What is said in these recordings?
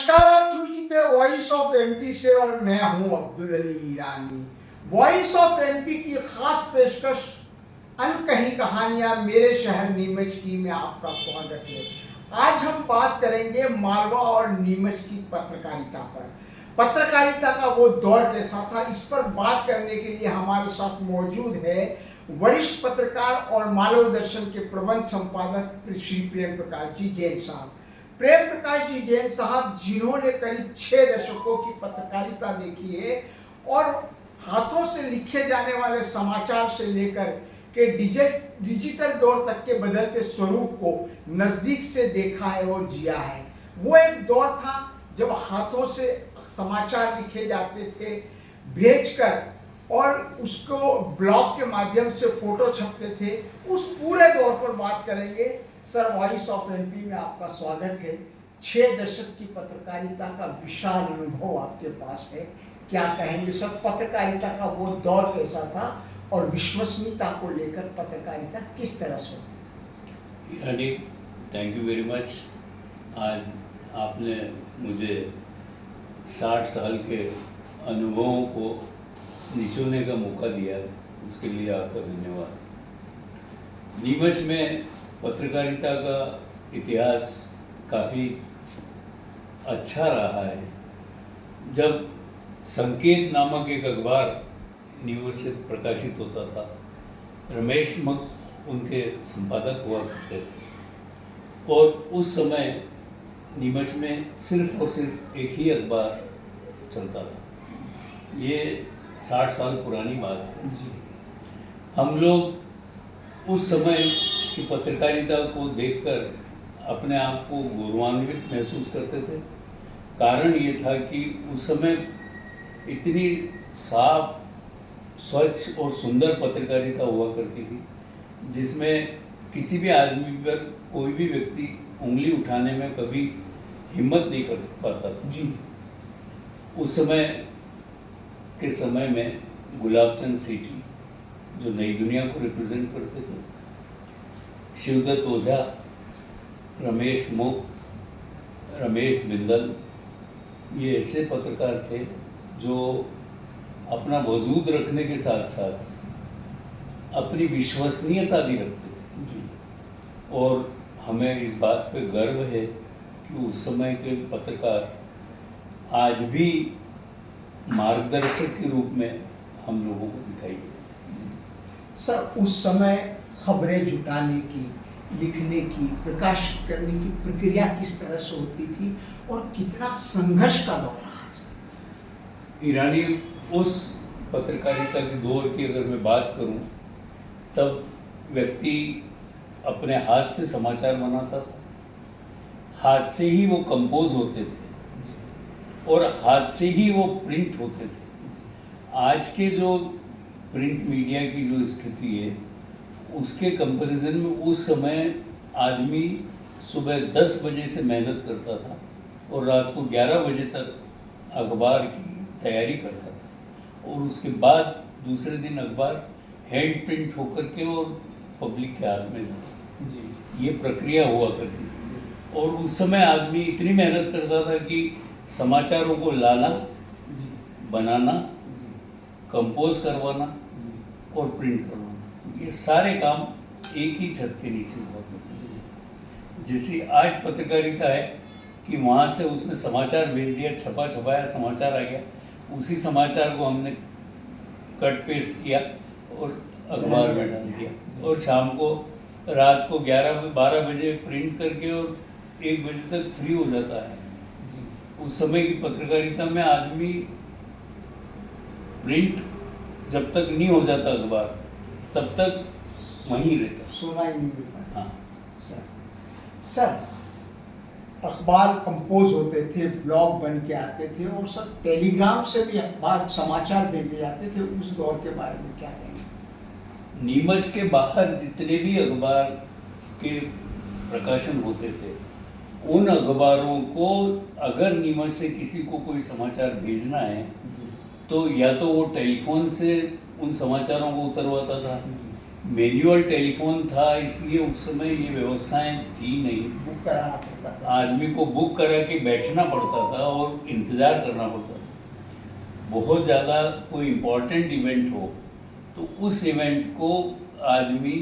नमस्कार, आप जुड़ चुके हैं वॉइस ऑफ एमपी से और मैं हूं अब्दुल अली ईरानी। वॉइस ऑफ एमपी की खास पेशकश अनकही कहानियां मेरे शहर नीमच की में आपका स्वागत है। आज हम बात करेंगे मालवा और नीमच की पत्रकारिता पर। पत्रकारिता का वो दौर कैसा था, इस पर बात करने के लिए हमारे साथ मौजूद है वरिष्ठ पत्रकार और मालव दर्शन के प्रबंध संपादक श्री प्रेम प्रकाश जी जैन साहब। प्रेम प्रकाश जी जैन साहब, जिन्होंने करीब 6 दशकों की पत्रकारिता देखी है और हाथों से लिखे जाने वाले समाचार से लेकर के डिजिटल दौर तक के बदलते स्वरूप को नजदीक से देखा है और जिया है। वो एक दौर था जब हाथों से समाचार लिखे जाते थे भेजकर, और उसको ब्लॉग के माध्यम से फोटो छपते थे। उस पूरे दौर पर बात करेंगे। सर, वॉइस ऑफ एमपी में आपका स्वागत है। 6 दशक की पत्रकारिता का विशाल अनुभव आपके पास है, क्या कहेंगे सर? पत्रकारिता का वो दौर कैसा था और विश्वसनीयता को लेकर पत्रकारिता किस तरह से होती है? Thank you very much. आज आपने मुझे 60 साल के अनुभवों को निचोड़ने का मौका दिया, उसके लिए आपका धन्यवाद। नीमच में पत्रकारिता का इतिहास काफ़ी अच्छा रहा है। जब संकेत नामक एक अखबार नीमच से प्रकाशित होता था, रमेश मक उनके संपादक हुआ करते थे, और उस समय नीमच में सिर्फ और सिर्फ एक ही अखबार चलता था। ये 60 साल पुरानी बात है जी। हम लोग उस समय की पत्रकारिता को देखकर अपने आप को गौरवान्वित महसूस करते थे। कारण ये था कि उस समय इतनी साफ, स्वच्छ और सुंदर पत्रकारिता हुआ करती थी, जिसमें किसी भी आदमी पर कोई भी व्यक्ति उंगली उठाने में कभी हिम्मत नहीं कर पाता था जी। उस समय के समय में गुलाबचंद सेठी, जो नई दुनिया को रिप्रेजेंट करते थे, शिवदत्त ओझा, रमेश मुक, रमेश बिंदल, ये ऐसे पत्रकार थे जो अपना वजूद रखने के साथ साथ अपनी विश्वसनीयता भी रखते थे जी। और हमें इस बात पे गर्व है कि उस समय के पत्रकार आज भी मार्गदर्शक के रूप में हम लोगों को दिखाई देते। सर, उस समय खबरें जुटाने की, लिखने की, प्रकाशित करने की प्रक्रिया किस तरह से होती थी और कितना संघर्ष का दौर रहा है? ईरानी, उस पत्रकारिता के दौर की अगर मैं बात करूं, तब व्यक्ति अपने हाथ से समाचार बनाता था, हाथ से ही वो कंपोज होते थे और हाथ से ही वो प्रिंट होते थे। आज के जो प्रिंट मीडिया की जो स्थिति है, उसके कंपैरिजन में उस समय आदमी सुबह 10 बजे से मेहनत करता था और रात को 11 बजे तक अखबार की तैयारी करता था, और उसके बाद दूसरे दिन अखबार हैंड प्रिंट होकर के और पब्लिक के हाथ में जाता जी। ये प्रक्रिया हुआ करती थी। और उस समय आदमी इतनी मेहनत करता था कि समाचारों को लाना, बनाना, कंपोज करवाना और प्रिंट करवाना, ये सारे काम एक ही छत के नीचे हुआ करते थे। जैसी आज पत्रकारिता है कि वहाँ से उसने समाचार भेज दिया, छपा छपाया समाचार आ गया, उसी समाचार को हमने कट पेस्ट किया और अखबार में डाल दिया, और शाम को, रात को 11-12 बजे प्रिंट करके और 1 बजे तक फ्री हो जाता है। उस समय की पत्रकारिता में आदमी प्रिंट जब तक नहीं हो जाता अखबार, तब तक वहीं रहता, सोना ही नहीं मिलता। हाँ सर, अखबार कंपोज होते थे, ब्लॉग बन के आते थे, और सब टेलीग्राम से भी अखबार समाचार भेजे जाते थे। उस दौर के बारे में क्या कहेंगे? नीमच के बाहर जितने भी अखबार के प्रकाशन होते थे, उन अखबारों को अगर नीमच से किसी को कोई समाचार भेजना है तो या तो वो टेलीफोन से उन समाचारों को उतरवाता था, मैनुअल टेलीफोन था, इसलिए उस समय ये व्यवस्थाएं थी नहीं। बुक कराना पड़ता था। आदमी को बुक करा के बैठना पड़ता था और इंतज़ार करना पड़ता था। बहुत ज़्यादा कोई इम्पोर्टेंट इवेंट हो तो उस इवेंट को आदमी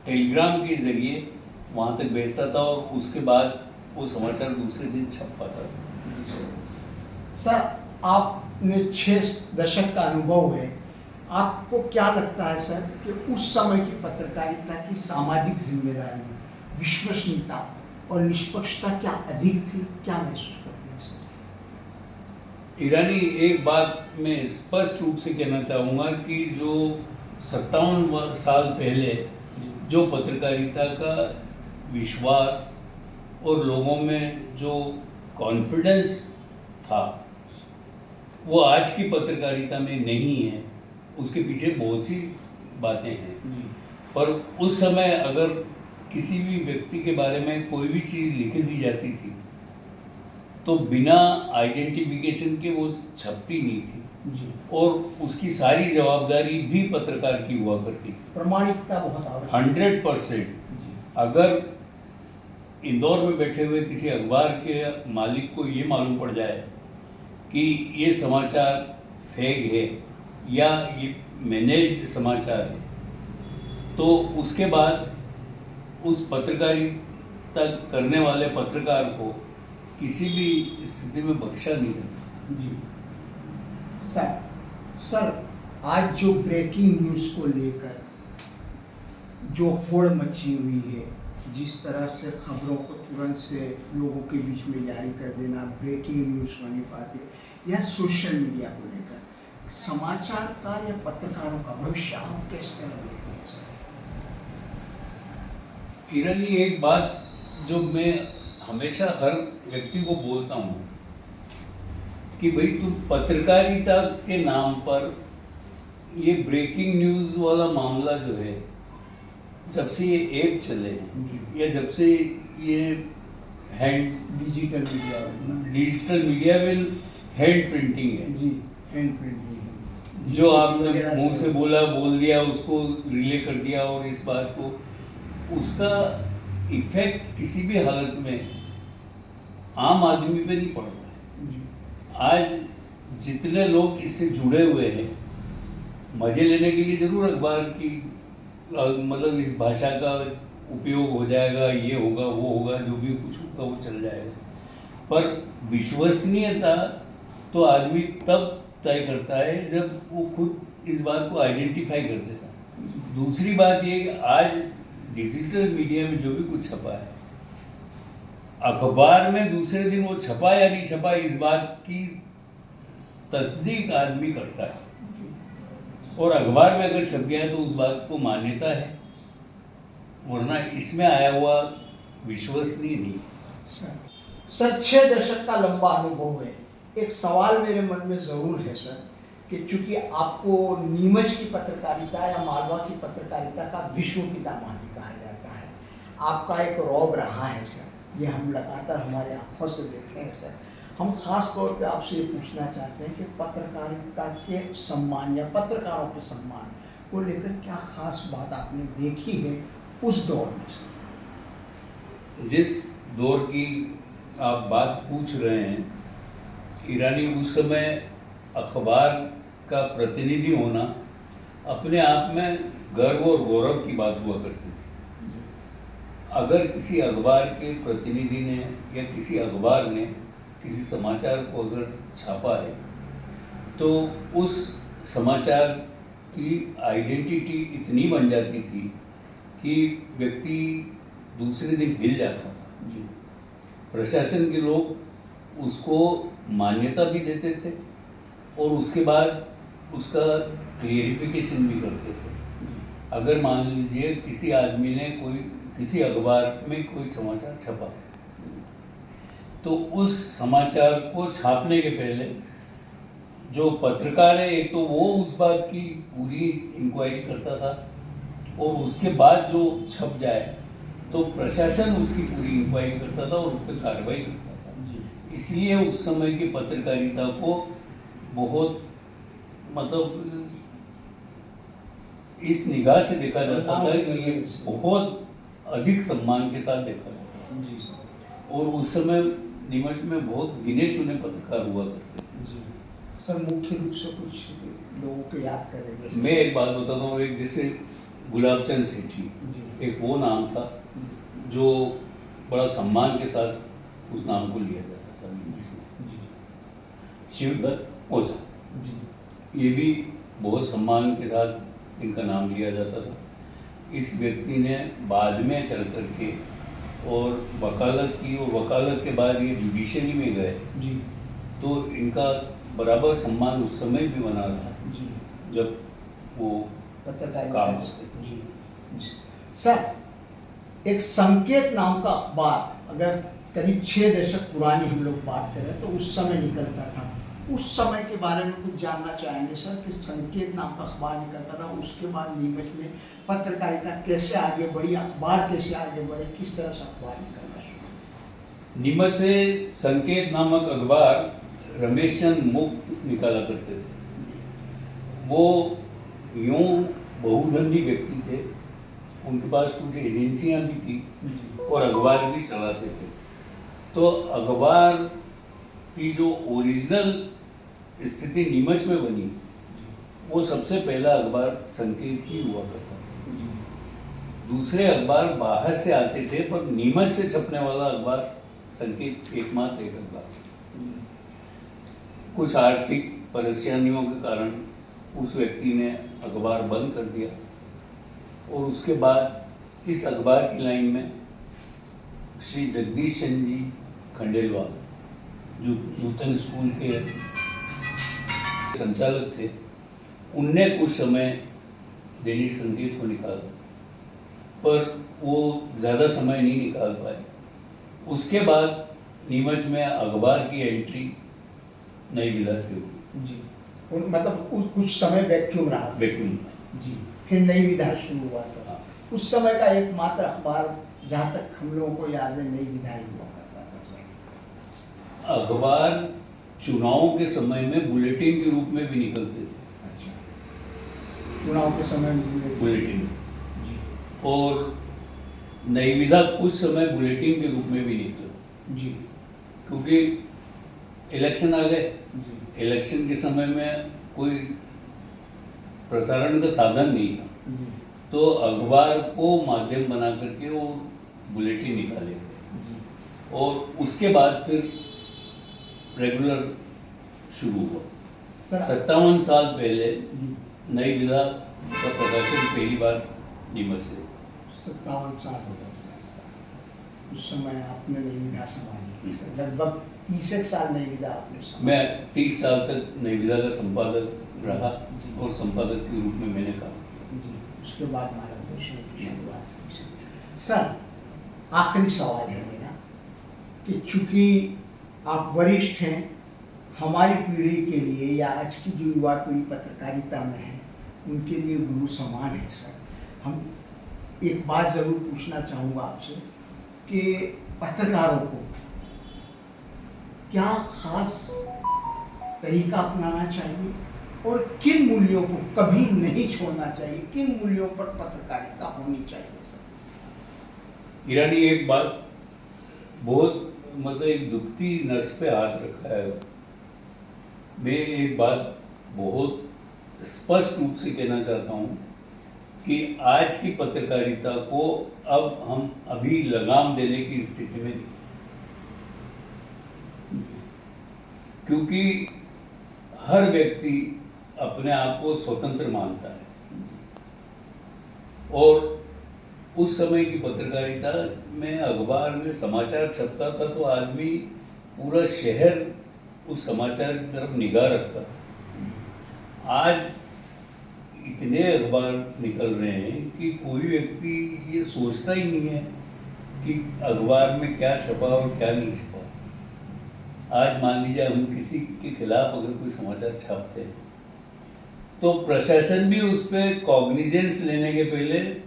टेलीग्राम के ज़रिए वहाँ तक भेजता था और उसके बाद वो समाचार दूसरे दिन छप पाता था। सर, आपने 6 दशक का अनुभव है, आपको क्या लगता है सर कि उस समय की पत्रकारिता की सामाजिक जिम्मेदारी, विश्वसनीयता और निष्पक्षता क्या अधिक थी? क्या महसूस करते हैं सर? ईरानी, एक बात मैं स्पष्ट रूप से कहना चाहूँगा कि जो 57 साल पहले जो पत्रकारिता का विश्वास और लोगों में जो कॉन्फिडेंस था वो आज की पत्रकारिता में नहीं है। उसके पीछे बहुत सी बातें हैं, पर उस समय अगर किसी भी व्यक्ति के बारे में कोई भी चीज़ लिख दी जाती थी तो बिना आइडेंटिफिकेशन के वो छपती नहीं थी जी। और उसकी सारी जवाबदारी भी पत्रकार की हुआ करती थी। प्रमाणिकता बहुत आवश्यक 100%। अगर इंदौर में बैठे हुए किसी अखबार के मालिक को ये मालूम पड़ जाए कि ये समाचार फेक है या ये मैनेज्ड समाचार है तो उसके बाद उस पत्रकारिता करने वाले पत्रकार को किसी भी स्थिति में बख्शा नहीं जाता। जी। सर, आज जो ब्रेकिंग न्यूज़ को लेकर जो होड़ मची हुई है, जिस तरह से खबरों को तुरंत से लोगों के बीच में जारी कर देना, ब्रेकिंग न्यूज़ होने पाते या सोशल मीडिया को लेकर समाचार का या पत्रकारों का भविष्य आप किस तरह देखते हैं सर? ईरानी, एक बात जो मैं हमेशा हर व्यक्ति को बोलता हूँ कि भाई तुम पत्रकारिता के नाम पर ये ब्रेकिंग न्यूज़ वाला मामला जो है, जब से ये ऐप चले हैं या जब से ये डिजिटल मीडिया में हैंड प्रिंटिंग है जी, हैंड प्रिंटिंग जो आपने मुंह से बोल दिया उसको रिले कर दिया और इस बात को उसका इफेक्ट किसी भी हालत में आम आदमी पे नहीं पड़ रहा है। आज जितने लोग इससे जुड़े हुए हैं मजे लेने के लिए जरूर अखबार की मतलब इस भाषा का उपयोग हो जाएगा, ये होगा वो होगा, जो भी कुछ होगा वो चल जाएगा, पर विश्वसनीयता तो आदमी तब तय करता है जब वो खुद इस बात को आइडेंटिफाई कर देता। दूसरी बात ये कि आज डिजिटल मीडिया में जो भी कुछ छपा है अखबार में दूसरे दिन वो छपा या नहीं छपा इस बात की तस्दीक आदमी करता है और अखबार में अगर छप गया है तो उस बात को मान्यता है, वरना इसमें आया हुआ विश्वसनीय नहीं। सर 6 दशक का लंबा अनुभव है, एक सवाल मेरे मन में ज़रूर है सर कि चूंकि आपको नीमच की पत्रकारिता या मालवा की पत्रकारिता का विश्व पिता महादी कहा जाता है, आपका एक रौब रहा है सर, ये हम लगातार हमारे आँखों से देखे हैं सर। हम खास तौर पे आपसे ये पूछना चाहते हैं कि पत्रकारिता के सम्मान या पत्रकारों के सम्मान को लेकर क्या खास बात आपने देखी है उस दौर में सर? जिस दौर की आप बात पूछ रहे हैं ईरानी, उस समय अखबार का प्रतिनिधि होना अपने आप में गर्व और गौरव की बात हुआ करती थी। अगर किसी अखबार के प्रतिनिधि ने या किसी अखबार ने किसी समाचार को अगर छापा है तो उस समाचार की आइडेंटिटी इतनी बन जाती थी कि व्यक्ति दूसरे दिन हिल जाता था। प्रशासन के लोग उसको मान्यता भी देते थे और उसके बाद उसका क्लियरिफिकेशन भी करते थे। अगर मान लीजिए किसी आदमी ने किसी अखबार में कोई समाचार छपा तो उस समाचार को छापने के पहले जो पत्रकार है एक तो वो उस बात की पूरी इंक्वायरी करता था और उसके बाद जो छप जाए तो प्रशासन उसकी पूरी इंक्वायरी करता था और उस पर कार्रवाई करता था। इसलिए उस समय की पत्रकारिता को बहुत मतलब इस निगाह से देखा जाता था कि ये बहुत अधिक सम्मान के साथ देखा जाता था। जी सर। और उस समय नीमच में बहुत गिने चुने पत्रकार हुआ करते थे। जी सर, मुख्य रूप से कुछ लोगों को याद करेंगे सर? मैं एक बात बताता हूँ, एक जैसे गुलाबचंद सेठी, जी। एक वो नाम था जो बड़ा सम्मान के साथ उस नाम को लिया जाता था नीमच में। जी। शिवदत्त ओझा, जी। ये भी बहुत सम्मान के साथ इनका नाम लिया जाता था। इस व्यक्ति ने बाद में चल करके और वकालत की, और वकालत के बाद ये जुडिशरी में गए, जी। तो इनका बराबर सम्मान उस समय भी बना रहा जी। जब वो पत्रकारिता काम से- करते थे। जी। सर, एक संकेत नाम का अखबार, अगर करीब 6 दशक पुरानी हम लोग बात करें तो उस समय निकलता था। उस समय के बारे में कुछ जानना चाहेंगे सर कि संकेत नाम का अखबार निकलता था, उसके बाद नीमच में पत्रकारिता कैसे आगे बढ़ी, अखबार कैसे आगे बढ़े, किस तरह से अखबार निकलना शुरू? नीमच से संकेत नामक अखबार रमेश चंद मुक्त निकाला करते थे। वो यूं बहुधनी व्यक्ति थे, उनके पास कुछ एजेंसियां भी थी और अखबार भी चलाते थे। तो अखबार की जो ओरिजिनल स्थिति नीमच में बनी, वो सबसे पहला अखबार संकेत ही हुआ करता था। दूसरे अखबार बाहर से आते थे, पर नीमच से छपने वाला अखबार संकेत एकमात्र एक अखबार। कुछ आर्थिक परेशानियों के कारण उस व्यक्ति ने अखबार बंद कर दिया, और उसके बाद इस अखबार की लाइन में श्री जगदीश चंद्र जी खंडेलवाल, जो नूतन स्कूल के संचालक थे, उनने कुछ समय दैनिक संकेत को निकाला, पर वो ज़्यादा समय नहीं निकाल पाए। उसके बाद नीमच में अखबार की एंट्री नई विधा से हुई। जी। मतलब कुछ समय वैक्यूम रहा सर। वैक्यूम। जी। फिर नई विधा शुरू हुआ सर। हाँ। उस समय का एकमात्र अखबार, जहाँ तक हम लोगों को याद है, नई विधा ही हुआ करता था सर। अखबार चुनाव के समय में बुलेटिन के रूप में भी निकलते थे। अच्छा। चुनाव के समय में बुलेटिन। जी। और नई विधा कुछ समय बुलेटिन के रूप में भी निकला, जी। क्योंकि इलेक्शन आ गए। जी। इलेक्शन के समय में कोई प्रसारण का साधन नहीं था, जी। तो अखबार को माध्यम बना करके वो बुलेटिन निकाले गए, जी। और उसके बाद फिर रेगुलर शुरू हुआ। सर 57 साल पहले जी। नई विधा का प्रकाशन पहली बार नीमच से। 57 साल हो गए सर। उस समय आपने नई विधा संभाली थी सर। लगभग 30 साल नई विधा आपने संभाली। मैं 30 साल तक नई विधा का संपादक रहा, जी। और संपादक के रूप में मैंने काम किया। जी। उसके बाद मार्गदर्शन की शुरुआत हुई सर। आखिरी सवाल है मेरा कि चूंकि आप वरिष्ठ हैं, हमारी पीढ़ी के लिए या आज की जो युवा पीढ़ी पत्रकारिता में है, उनके लिए गुरु समान है सर। हम एक बात जरूर पूछना चाहूँगा आपसे कि पत्रकारों को क्या खास तरीका अपनाना चाहिए और किन मूल्यों को कभी नहीं छोड़ना चाहिए, किन मूल्यों पर पत्रकारिता होनी चाहिए सर? ईरानी, एक बात बहुत मतलब एक दुखती नस पे हाथ रखा है। मैं एक बात बहुत स्पष्ट रूप से कहना चाहता हूँ कि आज की पत्रकारिता को अब हम अभी लगाम देने की स्थिति में नहीं, क्योंकि हर व्यक्ति अपने आप को स्वतंत्र मानता है। और उस समय की पत्रकारिता में अखबार में समाचार छपता था तो आदमी, पूरा शहर उस समाचार की तरफ निगाह रखता था। आज इतने अखबार निकल रहे हैं कि कोई व्यक्ति ये सोचता ही नहीं है कि अखबार में क्या छपा और क्या नहीं छपा। आज मान लीजिए हम किसी के खिलाफ अगर कोई समाचार छापते हैं तो प्रशासन भी उस पर कॉग्निजेंस लेने के पहले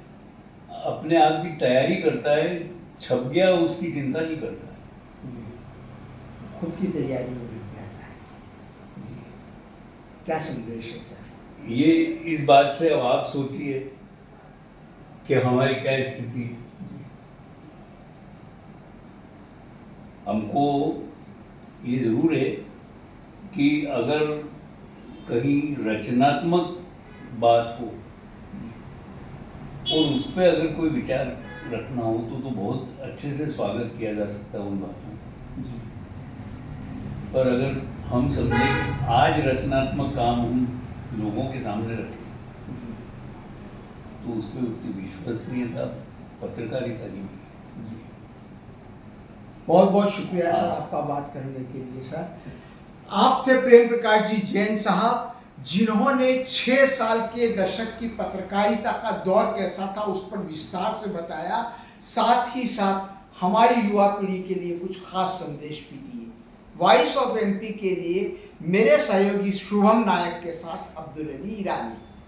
अपने आप की तैयारी करता है, छप गया उसकी चिंता नहीं करता है। खुद की तैयारी में लग जाता है। जी। क्या संदेश है सर? ये इस बात से अब आप सोचिए कि हमारी क्या स्थिति है। हमको ये जरूर है कि अगर कहीं रचनात्मक बात हो और उस पर अगर कोई विचार रखना हो तो बहुत अच्छे से स्वागत किया जा सकता है उन बातों का। पर अगर हम समझे कि आज रचनात्मक काम हम लोगों के सामने रखें तो उसमें उतनी विश्वसनीयता पत्रकारिता की नहीं। बहुत बहुत शुक्रिया सर आपका बात करने के लिए। सर आप थे प्रेम प्रकाश जी जैन साहब, जिन्होंने 6 साल के दशक की पत्रकारिता का दौर कैसा था उस पर विस्तार से बताया, साथ ही साथ हमारी युवा पीढ़ी के लिए कुछ खास संदेश भी दिए। वॉइस ऑफ एमपी के लिए मेरे सहयोगी शुभम नायक के साथ अब्दुल अली ईरानी।